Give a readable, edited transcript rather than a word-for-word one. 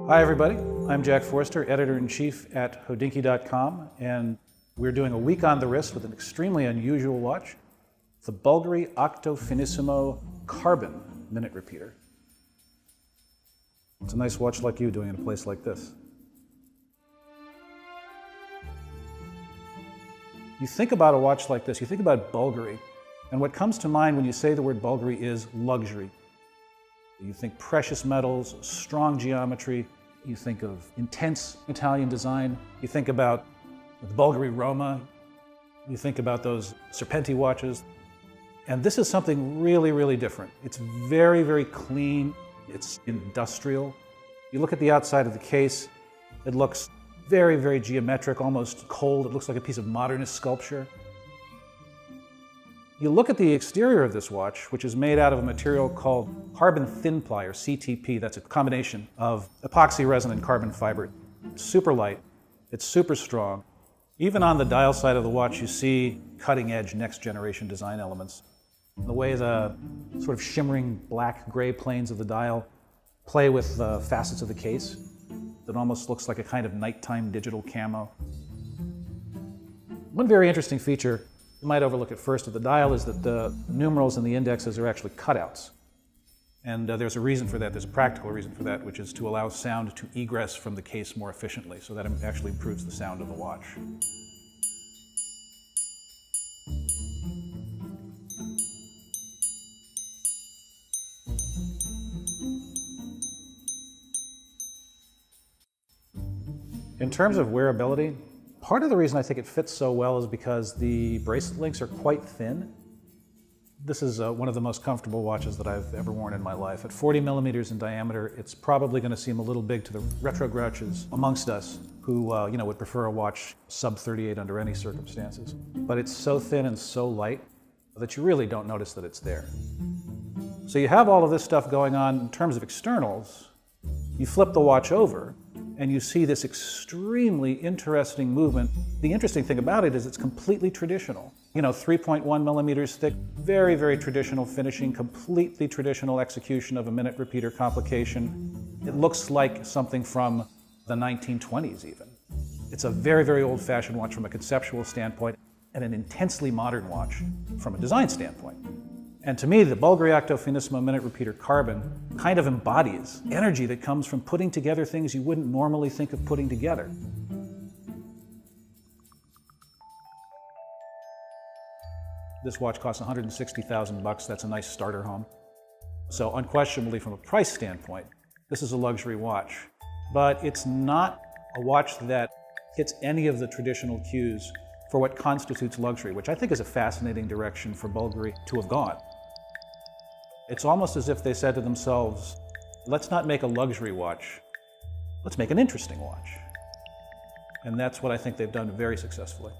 Hi everybody, I'm Jack Forster, Editor-in-Chief at Hodinkee.com, and we're doing a week on the wrist with an extremely unusual watch, the Bulgari Octo Finissimo Carbon Minute Repeater. It's a nice watch like you doing in a place like this. You think about a watch like this, you think about Bulgari, and what comes to mind when you say the word Bulgari is luxury. You think precious metals, strong geometry, you think of intense Italian design, you think about the Bulgari Roma, you think about those Serpenti watches. And this is something really, really different. It's very, very clean, it's industrial. You look at the outside of the case, it looks very, very geometric, almost cold. It looks like a piece of modernist sculpture. You look at the exterior of this watch, which is made out of a material called carbon thin ply, or CTP. That's a combination of epoxy resin and carbon fiber. It's super light, it's super strong. Even on the dial side of the watch, you see cutting-edge, next-generation design elements. The way the sort of shimmering black-gray planes of the dial play with the facets of the case, that almost looks like a kind of nighttime digital camo. One very interesting feature you might overlook at first of the dial is that the numerals and the indexes are actually cutouts. And there's a reason for that, there's a practical reason for that, which is to allow sound to egress from the case more efficiently, so that it actually improves the sound of the watch. In terms of wearability, part of the reason I think it fits so well is because the bracelet links are quite thin. This is one of the most comfortable watches that I've ever worn in my life. At 40 millimeters in diameter, it's probably going to seem a little big to the retro grouches amongst us who would prefer a watch sub 38 under any circumstances. But it's so thin and so light that you really don't notice that it's there. So you have all of this stuff going on in terms of externals. You flip the watch over, and you see this extremely interesting movement. The interesting thing about it is it's completely traditional. 3.1 millimeters thick, very, very traditional finishing, completely traditional execution of a minute repeater complication. It looks like something from the 1920s even. It's a very, very old-fashioned watch from a conceptual standpoint, and an intensely modern watch from a design standpoint. And to me, the Bulgari Octo Finissimo Minute Repeater Carbon kind of embodies energy that comes from putting together things you wouldn't normally think of putting together. This watch costs $160,000. That's a nice starter home. So unquestionably, from a price standpoint, this is a luxury watch. But it's not a watch that hits any of the traditional cues for what constitutes luxury, which I think is a fascinating direction for Bulgari to have gone. It's almost as if they said to themselves, let's not make a luxury watch, let's make an interesting watch. And that's what I think they've done very successfully.